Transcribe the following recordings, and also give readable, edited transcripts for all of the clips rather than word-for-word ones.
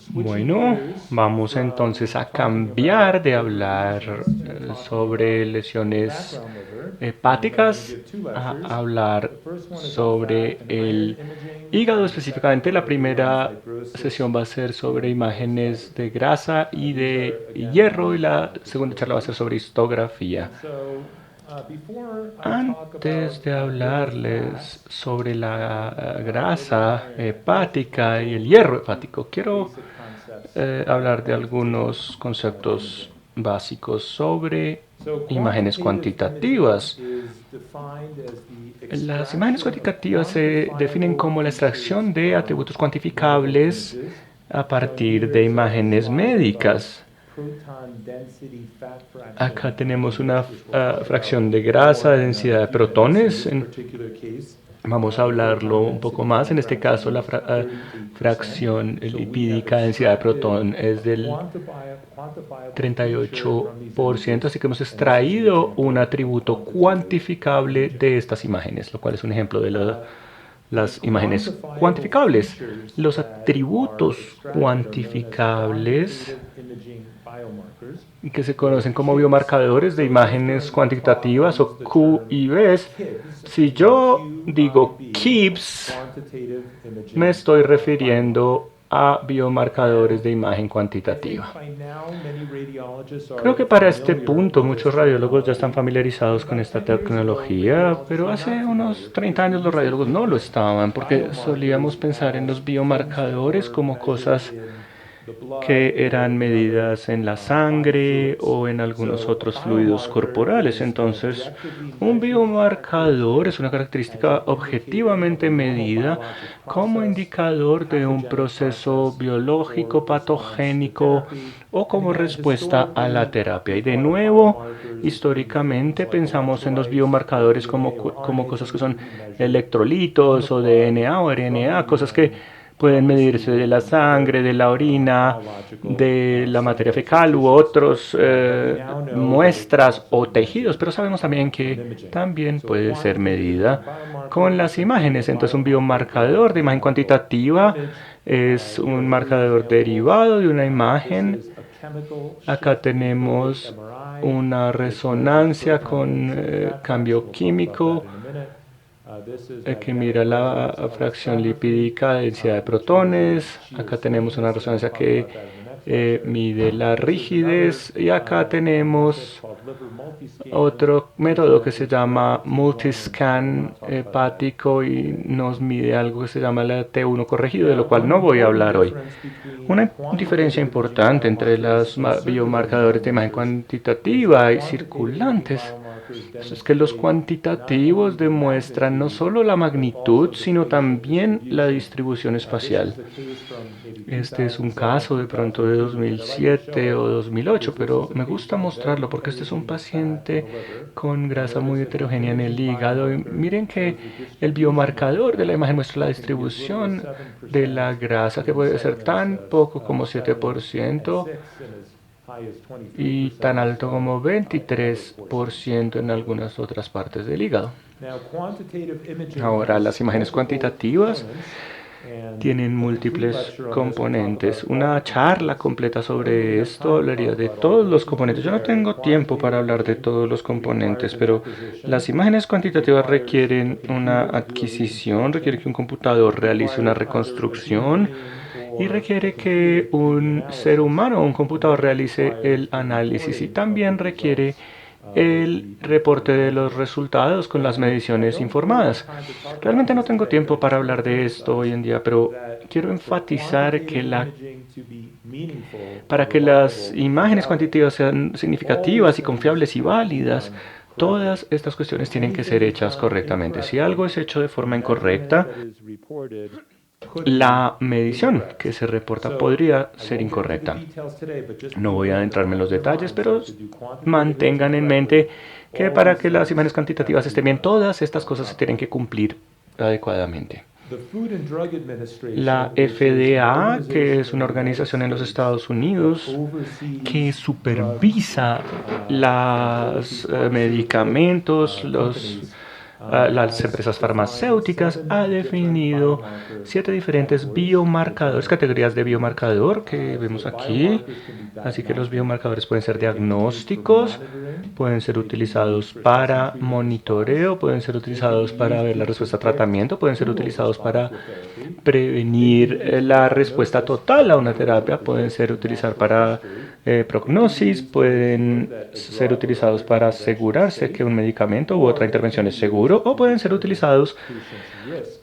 Bueno, vamos entonces a cambiar de hablar sobre lesiones hepáticas a hablar sobre el hígado específicamente. La primera sesión va a ser sobre imágenes de grasa y de hierro y la segunda charla va a ser sobre histografía. Antes de hablarles sobre la grasa hepática y el hierro hepático, quiero hablar de algunos conceptos básicos sobre imágenes cuantitativas. Las imágenes cuantitativas se definen como la extracción de atributos cuantificables a partir de imágenes médicas. Acá tenemos una fracción de grasa, de densidad de protones. Vamos a hablarlo un poco más. En este caso, la fracción lipídica de densidad de protón es del 38%, así que hemos extraído un atributo cuantificable de estas imágenes, lo cual es un ejemplo de las imágenes cuantificables. Los atributos cuantificables que se conocen como biomarcadores de imágenes cuantitativas o QIVs. Si yo digo KIBS, me estoy refiriendo a biomarcadores de imagen cuantitativa. Creo que para este punto muchos radiólogos ya están familiarizados con esta tecnología, pero hace unos 30 años los radiólogos no lo estaban porque solíamos pensar en los biomarcadores como cosas que eran medidas en la sangre o en algunos otros fluidos corporales. Entonces, un biomarcador es una característica objetivamente medida como indicador de un proceso biológico patogénico o como respuesta a la terapia. Y de nuevo, históricamente pensamos en los biomarcadores como cosas que son electrolitos o DNA o RNA, cosas que pueden medirse de la sangre, de la orina, de la materia fecal u otros muestras o tejidos, pero sabemos también que también puede ser medida con las imágenes. Entonces un biomarcador de imagen cuantitativa es un marcador derivado de una imagen. Acá tenemos una resonancia con cambio químico que mira la fracción lipídica de densidad de protones. Acá tenemos una resonancia que mide la rigidez y acá tenemos otro método que se llama multiscan hepático y nos mide algo que se llama la T1 corregido, de lo cual no voy a hablar hoy. Una diferencia importante entre los biomarcadores de imagen cuantitativa y circulantes es que los cuantitativos demuestran no solo la magnitud, sino también la distribución espacial. Este es un caso de pronto de 2007 o 2008, pero me gusta mostrarlo porque este es un paciente con grasa muy heterogénea en el hígado. Y miren que el biomarcador de la imagen muestra la distribución de la grasa, que puede ser tan poco como 7% y tan alto como 23% en algunas otras partes del hígado. Ahora, las imágenes cuantitativas tienen múltiples componentes. Una charla completa sobre esto hablaría de todos los componentes. Yo no tengo tiempo para hablar de todos los componentes, pero las imágenes cuantitativas requieren una adquisición, requiere que un computador realice una reconstrucción y requiere que un ser humano o un computador realice el análisis y también requiere el reporte de los resultados con las mediciones informadas. Realmente no tengo tiempo para hablar de esto hoy en día, pero quiero enfatizar que para que las imágenes cuantitativas sean significativas y confiables y válidas, todas estas cuestiones tienen que ser hechas correctamente. Si algo es hecho de forma incorrecta, la medición que se reporta podría ser incorrecta. No voy a adentrarme en los detalles, pero mantengan en mente que para que las imágenes cuantitativas estén bien, todas estas cosas se tienen que cumplir adecuadamente. La FDA, que es una organización en los Estados Unidos que supervisa los medicamentos, los las empresas farmacéuticas ha definido 7 diferentes biomarcadores, categorías de biomarcador que vemos aquí. Así que los biomarcadores pueden ser diagnósticos, pueden ser utilizados para monitoreo, pueden ser utilizados para ver la respuesta a tratamiento, pueden ser utilizados para prevenir la respuesta total a una terapia, pueden ser utilizados para prognosis, pueden ser utilizados para asegurarse que un medicamento u otra intervención es seguro, o pueden ser utilizados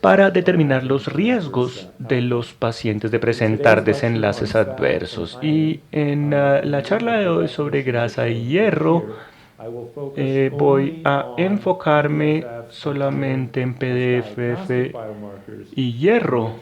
para determinar los riesgos de los pacientes de presentar desenlaces adversos. Y en la charla de hoy sobre grasa y hierro, voy a enfocarme solamente en PDFF y hierro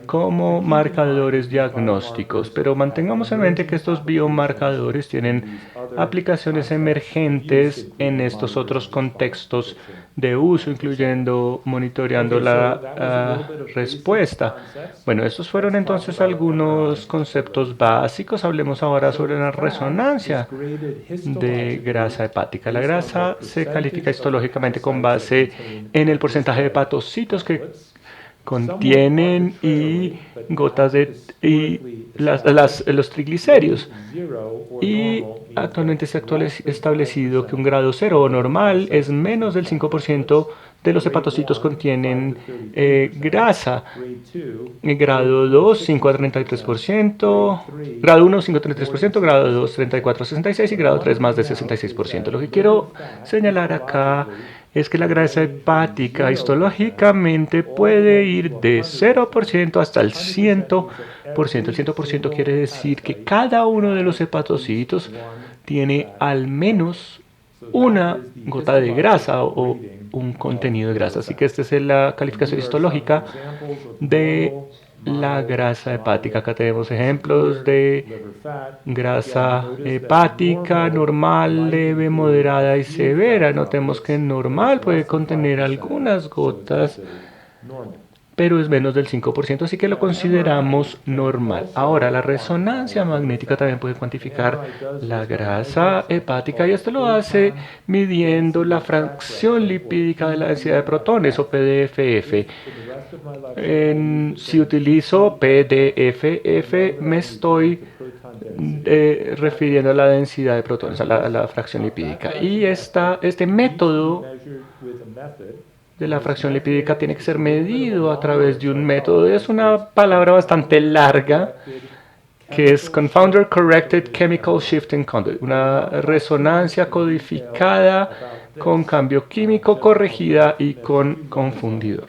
como marcadores diagnósticos, pero mantengamos en mente que estos biomarcadores tienen aplicaciones emergentes en estos otros contextos de uso, incluyendo monitoreando la respuesta. Bueno, estos fueron entonces algunos conceptos básicos. Hablemos ahora sobre la resonancia de grasa hepática. La grasa se califica histológicamente con base en el porcentaje de hepatocitos que contienen y gotas de los triglicéridos. Y actualmente se ha establecido que un grado 0 o normal es menos del 5% de los hepatocitos contienen grasa. Grado 2, 5 a 33%, grado 1, 5 a 33%, grado 2, 34 a 66% y grado 3, más de 66%. Lo que quiero señalar acá es que la grasa hepática histológicamente puede ir de 0% hasta el 100%. El 100% quiere decir que cada uno de los hepatocitos tiene al menos una gota de grasa o un contenido de grasa. Así que esta es la calificación histológica de la grasa hepática. Acá tenemos ejemplos de grasa hepática normal, leve, moderada y severa. Notemos que normal puede contener algunas gotas, pero es menos del 5%, así que lo consideramos normal. Ahora, la resonancia magnética también puede cuantificar la grasa hepática, y esto lo hace midiendo la fracción lipídica de la densidad de protones, o PDFF. Si utilizo PDFF, me estoy refiriendo a la densidad de protones, a la fracción lipídica. Y este método de la fracción lipídica tiene que ser medido a través de un método. Es una palabra bastante larga, que es Confounder Corrected Chemical Shifting Conduit, una resonancia codificada con cambio químico corregida y con confundidor.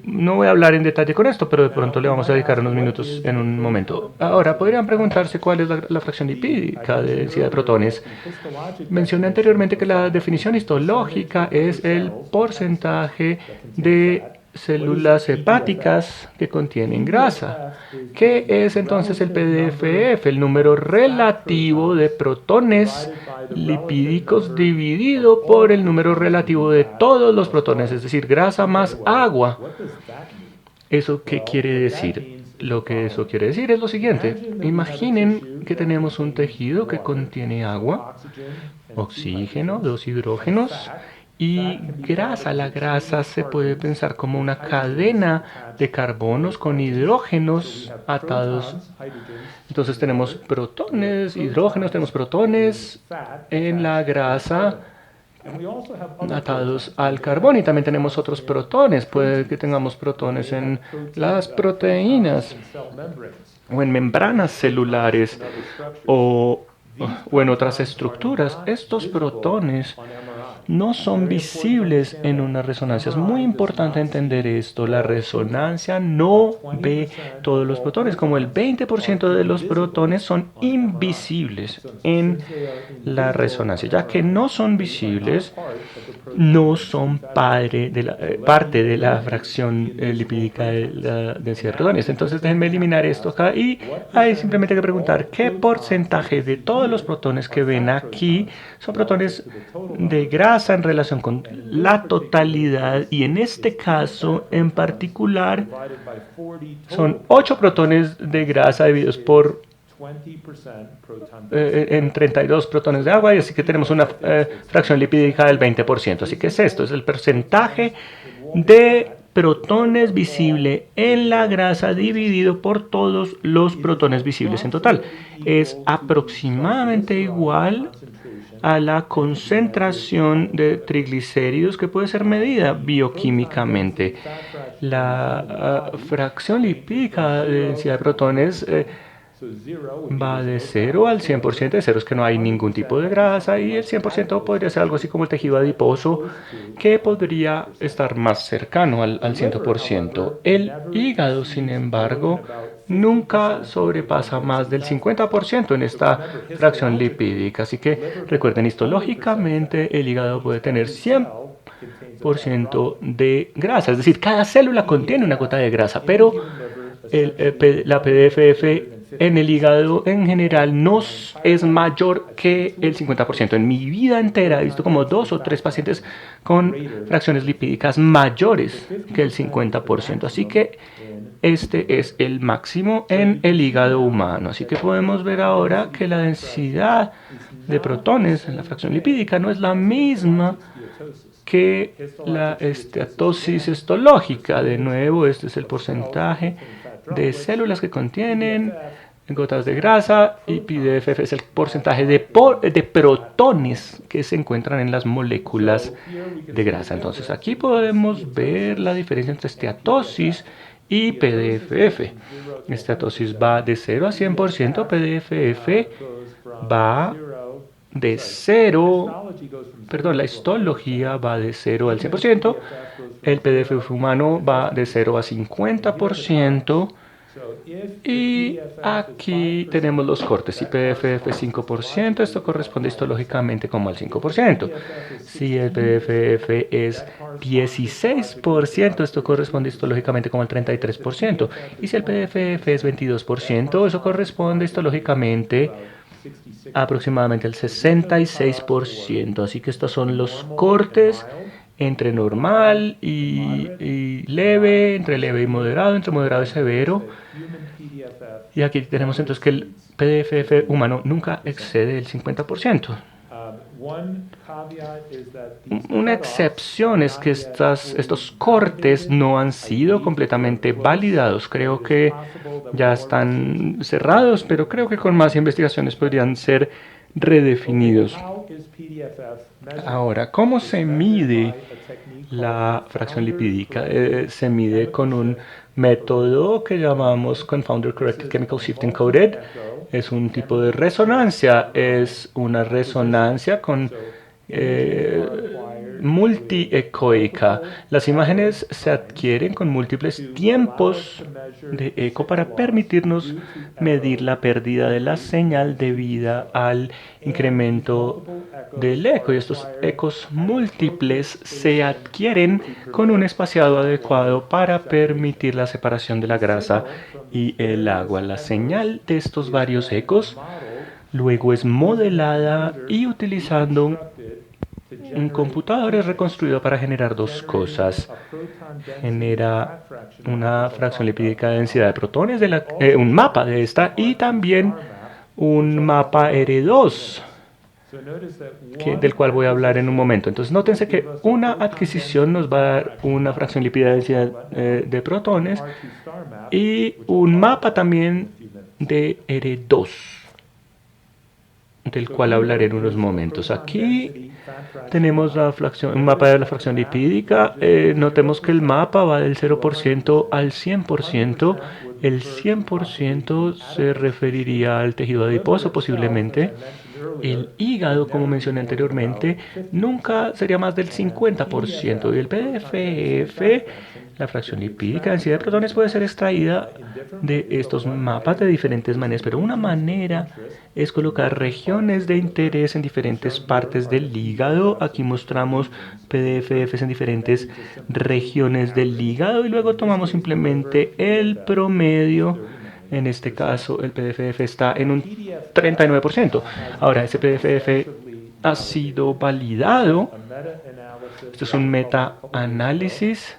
No voy a hablar en detalle con esto, pero de pronto le vamos a dedicar unos minutos en un momento. Ahora, podrían preguntarse cuál es la fracción lipídica de densidad de protones. Mencioné anteriormente que la definición histológica es el porcentaje de células hepáticas que contienen grasa. ¿Qué es entonces el PDFF? El número relativo de protones lipídicos dividido por el número relativo de todos los protones, es decir, grasa más agua. ¿Eso qué quiere decir? Lo que eso quiere decir es lo siguiente. Imaginen que tenemos un tejido que contiene agua, oxígeno, dos hidrógenos y grasa. La grasa se puede pensar como una cadena de carbonos con hidrógenos atados. Entonces tenemos protones, hidrógenos, tenemos protones en la grasa atados al carbón, y también tenemos otros protones. Puede que tengamos protones en las proteínas o en membranas celulares o en otras estructuras. Estos protones no son visibles en una resonancia. Es muy importante entender esto. La resonancia no ve todos los protones. Como el 20% de los protones son invisibles en la resonancia. Ya que no son visibles, no son parte de la fracción lipídica de la densidad de protones. Entonces déjenme eliminar esto acá, y hay simplemente que preguntar qué porcentaje de todos los protones que ven aquí son protones de grasa en relación con la totalidad, y en este caso en particular son 8 protones de grasa divididos por en 32 protones de agua, y así que tenemos una fracción lipídica del 20%. Así que es esto, es el porcentaje de protones visible en la grasa dividido por todos los protones visibles en total. Es aproximadamente igual a la concentración de triglicéridos que puede ser medida bioquímicamente. La fracción lipídica de densidad de protones va de 0 al 100%. De 0 es que no hay ningún tipo de grasa, y el 100% podría ser algo así como el tejido adiposo, que podría estar más cercano al 100%. El hígado, sin embargo, nunca sobrepasa más del 50% en esta fracción lipídica. Así que recuerden, histológicamente el hígado puede tener 100% de grasa, es decir, cada célula contiene una gota de grasa, pero la PDFF en el hígado en general no es mayor que el 50%. En mi vida entera he visto como 2 o 3 pacientes con fracciones lipídicas mayores que el 50%. Así que este es el máximo en el hígado humano. Así que podemos ver ahora que la densidad de protones en la fracción lipídica no es la misma que la esteatosis histológica. De nuevo, este es el porcentaje de células que contienen gotas de grasa, y PDFF es el porcentaje de protones que se encuentran en las moléculas de grasa. Entonces aquí podemos ver la diferencia entre esteatosis y PDFF. Esteatosis va de 0 a 100%, PDFF va de 0, perdón, la histología va de 0 al 100%, el PDFF humano va de 0 a 50%, y aquí tenemos los cortes. Si PDFF es 5%, esto corresponde histológicamente como al 5%. Si el PDFF es 16%, esto corresponde histológicamente como al 33%. Y si el PDFF es 22%, eso corresponde histológicamente aproximadamente al 66%. Así que estos son los cortes entre normal y leve, entre leve y moderado, entre moderado y severo. Y aquí tenemos entonces que el PDFF humano nunca excede el 50%. Una excepción es que estos cortes no han sido completamente validados. Creo que ya están cerrados, pero creo que con más investigaciones podrían ser redefinidos. Ahora, ¿cómo se mide la fracción lipídica? Se mide con un método que llamamos Confounder Corrected Chemical Shift Encoded. Es un tipo de resonancia, es una resonancia con multiecoica. Las imágenes se adquieren con múltiples tiempos de eco para permitirnos medir la pérdida de la señal debida al incremento del eco, y estos ecos múltiples se adquieren con un espaciado adecuado para permitir la separación de la grasa y el agua. La señal de estos varios ecos luego es modelada y utilizando un computador es reconstruido para generar dos cosas. Genera una fracción lipídica de densidad de protones, un mapa de esta, y también un mapa R2, del cual voy a hablar en un momento. Entonces, nótense que una adquisición nos va a dar una fracción lipídica de densidad de protones y un mapa también de R2, del cual hablaré en unos momentos. Aquí tenemos un mapa de la fracción lipídica. Notemos que el mapa va del 0% al 100%. El 100% se referiría al tejido adiposo posiblemente. El hígado, como mencioné anteriormente, nunca sería más del 50%. Y el PDFF, la fracción lipídica de densidad de protones, puede ser extraída de estos mapas de diferentes maneras, pero una manera es colocar regiones de interés en diferentes partes del hígado. Aquí mostramos PDFFs en diferentes regiones del hígado y luego tomamos simplemente el promedio. En este caso, el PDFF está en un 39%. Ahora, ese PDFF ha sido validado. Esto es un meta-análisis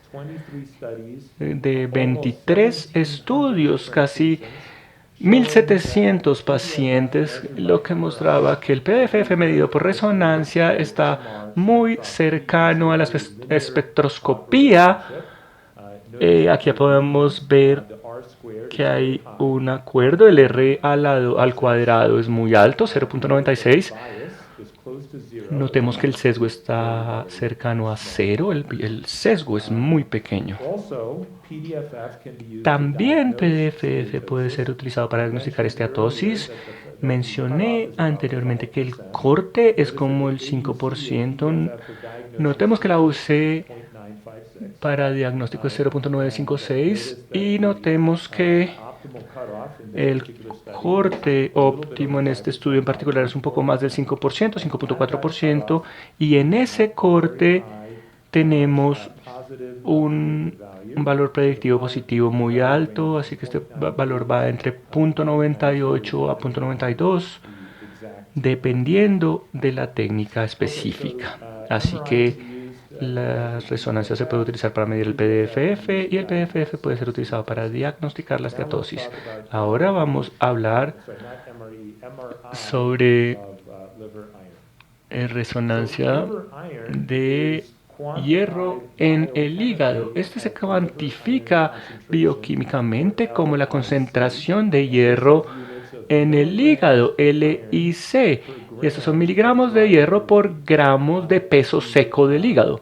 de 23 estudios, casi 1.700 pacientes, lo que mostraba que el PDFF medido por resonancia está muy cercano a la espectroscopía. Aquí podemos ver que hay un acuerdo, el R al cuadrado es muy alto, 0.96. Notemos que el sesgo está cercano a 0, el sesgo es muy pequeño. También PDFF puede ser utilizado para diagnosticar esteatosis. Mencioné anteriormente que el corte es como el 5%. Notemos que la UC para diagnóstico es 0.956 y notemos que el corte óptimo en este estudio en particular es un poco más del 5%, 5.4%, y en ese corte tenemos un valor predictivo positivo muy alto, así que este valor va entre 0.98 a 0.92, dependiendo de la técnica específica. Así que la resonancia se puede utilizar para medir el PDFF y el PDFF puede ser utilizado para diagnosticar la esteatosis. Ahora vamos a hablar sobre resonancia de hierro en el hígado. Este se cuantifica bioquímicamente como la concentración de hierro en el hígado, LIC. Y estos son miligramos de hierro por gramos de peso seco del hígado.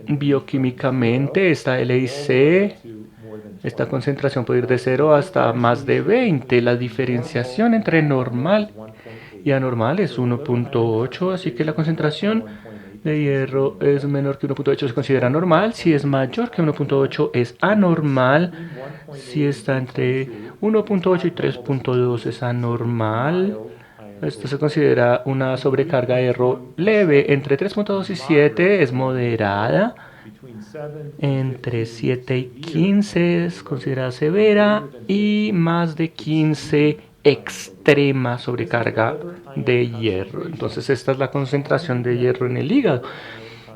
Bioquímicamente, esta LIC, esta concentración puede ir de 0 hasta más de 20. La diferenciación entre normal y anormal es 1.8, así que la concentración de hierro es menor que 1.8 se considera normal. Si es mayor que 1.8 es anormal. Si está entre 1.8 y 3.2 es anormal. Esto se considera una sobrecarga de hierro leve. Entre 3.2 y 7 es moderada. Entre 7 y 15 es considerada severa. Y más de 15 extrema sobrecarga de hierro. Entonces esta es la concentración de hierro en el hígado.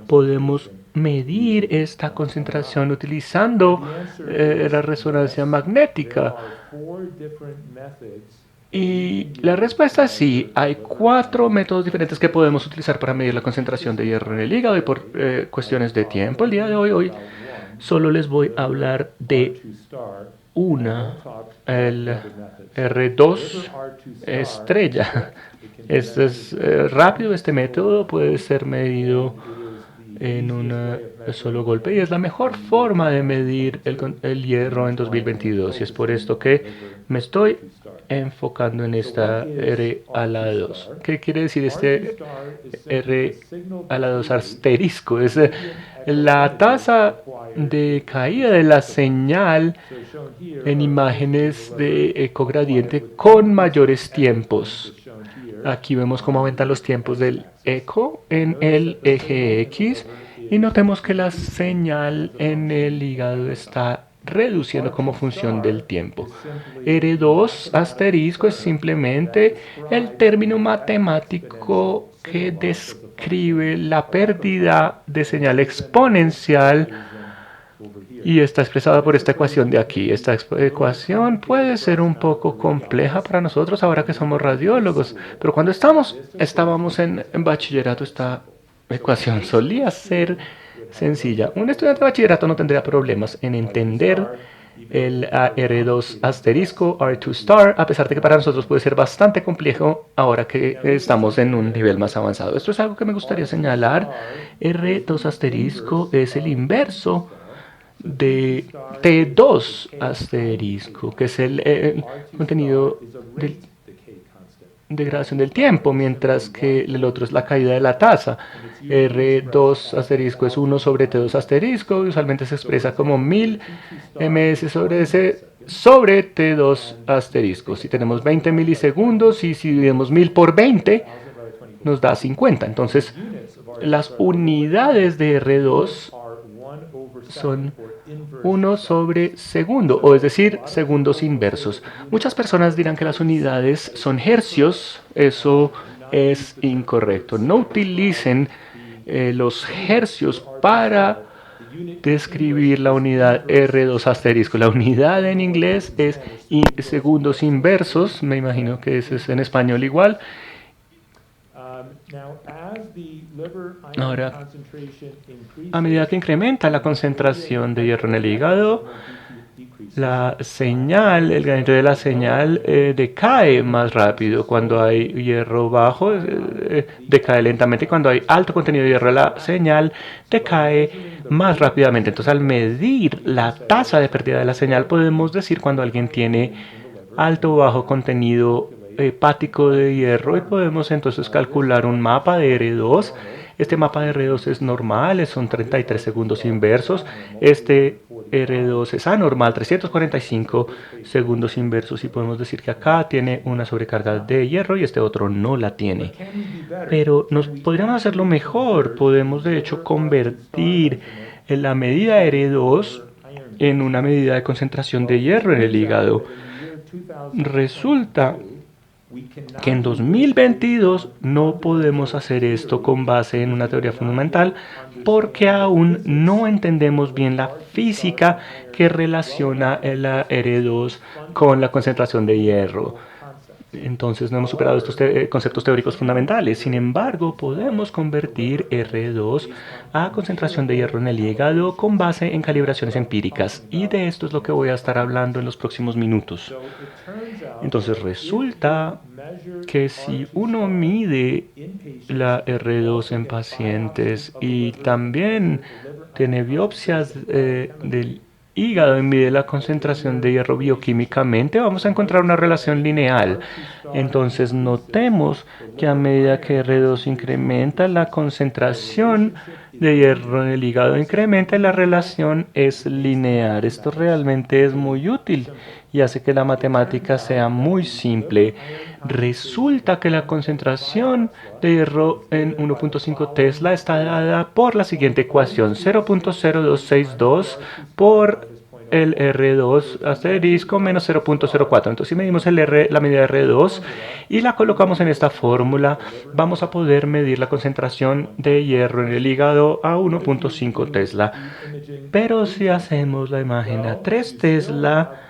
Podemos medir esta concentración utilizando la resonancia magnética. Y la respuesta es sí. Hay 4 métodos diferentes que podemos utilizar para medir la concentración de hierro en el hígado, y por cuestiones de tiempo el día de hoy solo les voy a hablar de una, el R2 estrella. Este es rápido, este método puede ser medido en un solo golpe y es la mejor forma de medir el hierro en 2022, y es por esto que me estoy enfocando en esta R a la 2. ¿Qué quiere decir este R a la 2 asterisco? Es la tasa de caída de la señal en imágenes de ecogradiente con mayores tiempos. Aquí vemos cómo aumentan los tiempos del eco en el eje X y notemos que la señal en el hígado está reduciendo como función del tiempo. R2 asterisco es simplemente el término matemático que describe la pérdida de señal exponencial y está expresada por esta ecuación de aquí. Esta ecuación puede ser un poco compleja para nosotros ahora que somos radiólogos, pero cuando estábamos en bachillerato, esta ecuación solía ser sencilla. Un estudiante de bachillerato no tendría problemas en entender el R2 asterisco, R2 star, a pesar de que para nosotros puede ser bastante complejo ahora que estamos en un nivel más avanzado. Esto es algo que me gustaría señalar. R2 asterisco es el inverso de T2 asterisco, que es el contenido de degradación del tiempo, mientras que el otro es la caída de la tasa. R2 asterisco es 1 sobre T2 asterisco, usualmente se expresa como 1000 ms sobre T2 asterisco. Si tenemos 20 milisegundos y si dividimos 1000 por 20, nos da 50. Entonces, las unidades de R2 son 1 sobre segundo, o es decir, segundos inversos. Muchas personas dirán que las unidades son hercios. Eso es incorrecto. No utilicen los hercios para describir la unidad R2 asterisco. La unidad en inglés es segundos inversos, me imagino que eso es en español igual. Ahora, a medida que incrementa la concentración de hierro en el hígado, la señal, el gradiente de la señal decae más rápido. Cuando hay hierro bajo, decae lentamente. Cuando hay alto contenido de hierro, la señal decae más rápidamente. Entonces, al medir la tasa de pérdida de la señal, podemos decir cuando alguien tiene alto o bajo contenido hepático de hierro y podemos entonces calcular un mapa de R2. Este mapa de R2 es normal, son 33 segundos inversos. Este R2 es anormal, 345 segundos inversos, y podemos decir que acá tiene una sobrecarga de hierro y este otro no la tiene. Pero nos podríamos hacerlo mejor. Podemos de hecho convertir la medida R2 en una medida de concentración de hierro en el hígado. Resulta que en 2022 no podemos hacer esto con base en una teoría fundamental porque aún no entendemos bien la física que relaciona el R2 con la concentración de hierro. Entonces no hemos superado estos conceptos teóricos fundamentales. Sin embargo, podemos convertir R2 a concentración de hierro en el hígado con base en calibraciones empíricas. Y de esto es lo que voy a estar hablando en los próximos minutos. Entonces resulta que si uno mide la R2 en pacientes y también tiene biopsias del hígado y mide la concentración de hierro bioquímicamente, vamos a encontrar una relación lineal. Entonces notemos que a medida que R2 incrementa, la concentración de hierro en el hígado incrementa y la relación es lineal. Esto realmente es muy útil y hace que la matemática sea muy simple. Resulta que la concentración de hierro en 1.5 Tesla está dada por la siguiente ecuación: 0.0262 por el R2 asterisco menos 0.04. Entonces, si medimos la medida de R2 y la colocamos en esta fórmula, vamos a poder medir la concentración de hierro en el hígado a 1.5 Tesla. Pero si hacemos la imagen a 3 Tesla,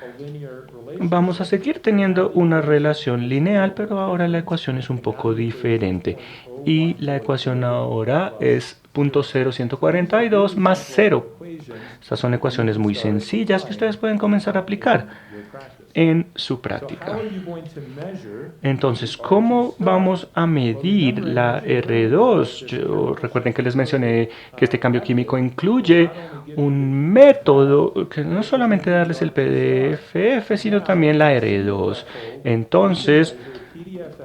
vamos a seguir teniendo una relación lineal, pero ahora la ecuación es un poco diferente. Y la ecuación ahora es 0.0142 más 0. Estas son ecuaciones muy sencillas que ustedes pueden comenzar a aplicar en su práctica. Entonces, ¿cómo vamos a medir la R2? Recuerden que les mencioné que este cambio químico incluye un método que no solamente darles el PDFF, sino también la R2. Entonces,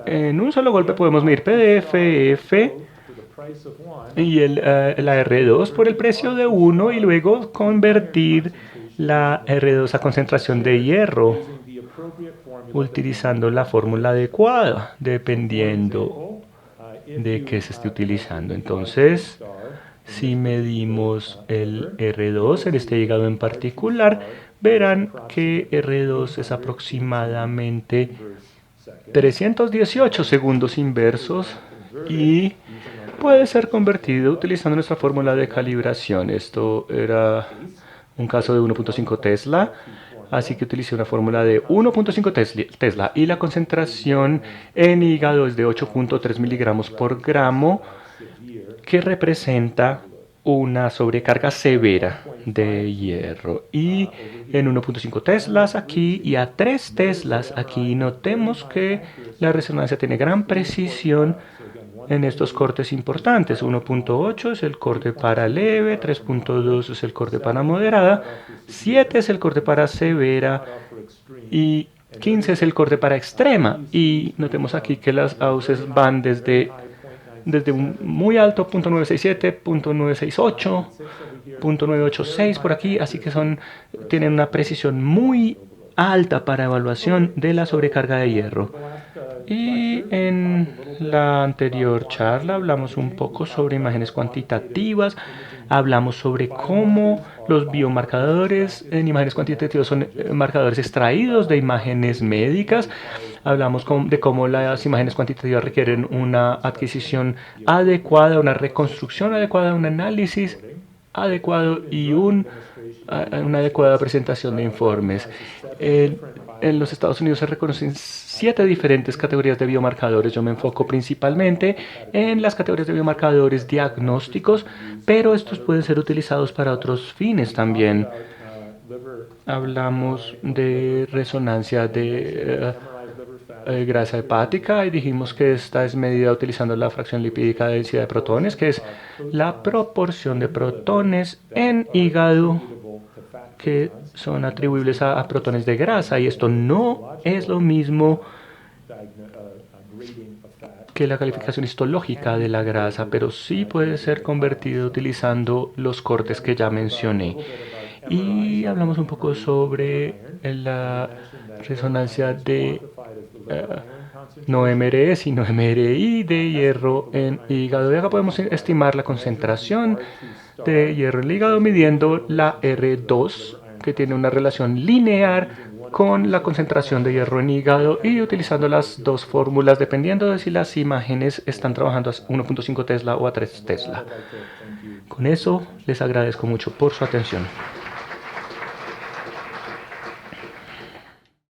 en un solo golpe podemos medir PDFF y la R2 por el precio de 1 y luego convertir la R2 a concentración de hierro utilizando la fórmula adecuada dependiendo de qué se esté utilizando. Entonces, si medimos el R2 en este hígado en particular, verán que R2 es aproximadamente 318 segundos inversos y puede ser convertido utilizando nuestra fórmula de calibración. Esto era un caso de 1.5 Tesla, así que utilicé una fórmula de 1.5 Tesla y la concentración en hígado es de 8.3 miligramos por gramo, que representa una sobrecarga severa de hierro. Y en 1.5 Teslas aquí y a 3 Teslas aquí, notemos que la resonancia tiene gran precisión en estos cortes importantes. 1.8 es el corte para leve, 3.2 es el corte para moderada, 7 es el corte para severa y 15 es el corte para extrema. Y notemos aquí que las auces van desde un muy alto, .967, .968, .986 por aquí, así que tienen una precisión muy alta para evaluación de la sobrecarga de hierro. Y en la anterior charla hablamos un poco sobre imágenes cuantitativas, hablamos sobre cómo los biomarcadores en imágenes cuantitativas son marcadores extraídos de imágenes médicas. Hablamos de cómo las imágenes cuantitativas requieren una adquisición adecuada, una reconstrucción adecuada, un análisis adecuado y una adecuada presentación de informes. En los Estados Unidos se reconocen 7 diferentes categorías de biomarcadores. Yo me enfoco principalmente en las categorías de biomarcadores diagnósticos, pero estos pueden ser utilizados para otros fines también. Hablamos de resonancia de grasa hepática y dijimos que esta es medida utilizando la fracción lipídica de densidad de protones, que es la proporción de protones en hígado que son atribuibles a protones de grasa, y esto no es lo mismo que la calificación histológica de la grasa, pero sí puede ser convertido utilizando los cortes que ya mencioné. Y hablamos un poco sobre la resonancia de no MRE, sino MRI de hierro en hígado. Y acá podemos estimar la concentración de hierro en el hígado midiendo la R2, que tiene una relación lineal con la concentración de hierro en hígado, y utilizando las dos fórmulas dependiendo de si las imágenes están trabajando a 1.5 Tesla o a 3 Tesla. Con eso les agradezco mucho por su atención.